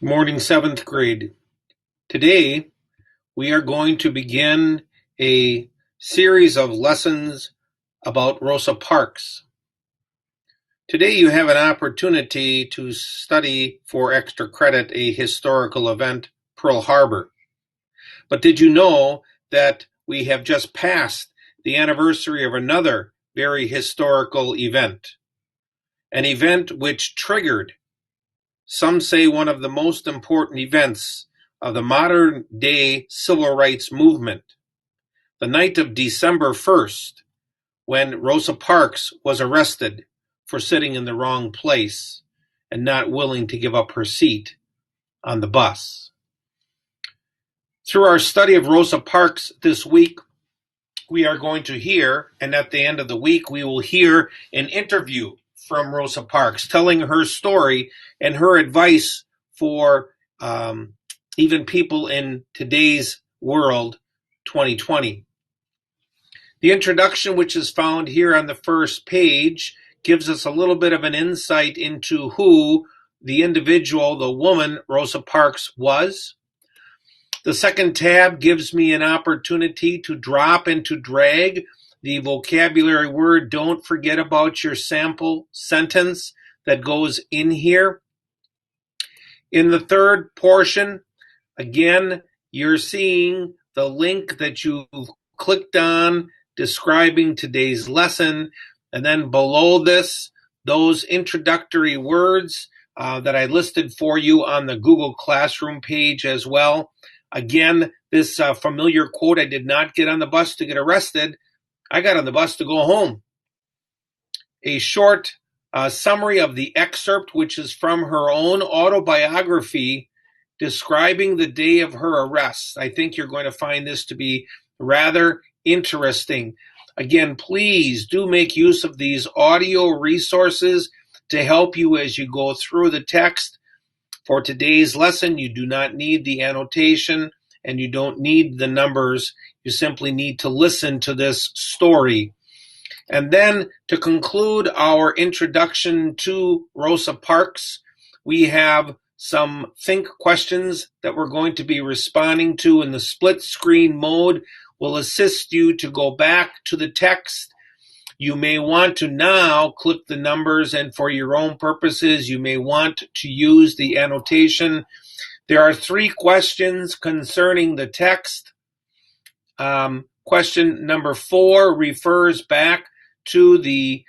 Morning, seventh grade. Today, we are going to begin a series of lessons about Rosa Parks. Today, you have an opportunity to study for extra credit a historical event, Pearl Harbor. But did you know that we have just passed the anniversary of another very historical event? An event which triggered, some say, one of the most important events of the modern day civil rights movement, the night of December 1st, when Rosa Parks was arrested for sitting in the wrong place and not willing to give up her seat on the bus. Through our study of Rosa Parks this week, we are going to hear, and at the end of the week, we will hear an interview from Rosa Parks telling her story and her advice for even people in today's world, 2020. The introduction, which is found here on the first page, gives us a little bit of an insight into who the individual, the woman, Rosa Parks was. The second tab gives me an opportunity to drop and to drag the vocabulary word. Don't forget about your sample sentence that goes in here. In the third portion, again, you're seeing the link that you've clicked on describing today's lesson. And then below this, those introductory words that I listed for you on the Google Classroom page as well. Again, this familiar quote, I did not get on the bus to get arrested. I got on the bus to go home. A short summary of the excerpt, which is from her own autobiography, describing the day of her arrest. I think you're going to find this to be rather interesting. Again, please do make use of these audio resources to help you as you go through the text. For today's lesson, you do not need the annotation and you don't need the numbers. You simply need to listen to this story. And then to conclude our introduction to Rosa Parks, we have some think questions that we're going to be responding to in the split screen mode. Will assist you to go back to the text. You may want to now click the numbers, and for your own purposes, you may want to use the annotation. There are three questions concerning the text. Question number 4 refers back to the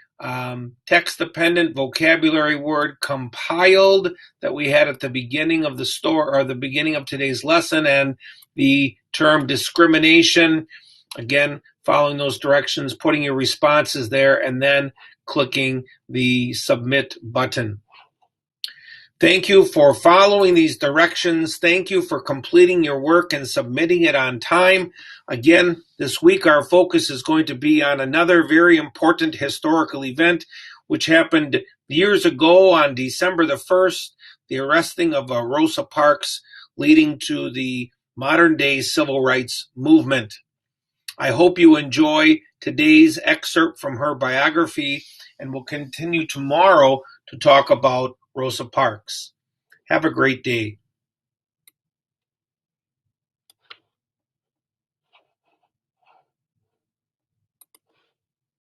text-dependent vocabulary word compiled that we had at the beginning of the story or the beginning of today's lesson, and the term discrimination. Again, following those directions, putting your responses there, and then clicking the submit button. Thank you for following these directions. Thank you for completing your work and submitting it on time. Again, this week our focus is going to be on another very important historical event which happened years ago on December the 1st, the arresting of Rosa Parks, leading to the modern-day civil rights movement. I hope you enjoy today's excerpt from her biography, and we'll continue tomorrow to talk about Rosa Parks. Have a great day.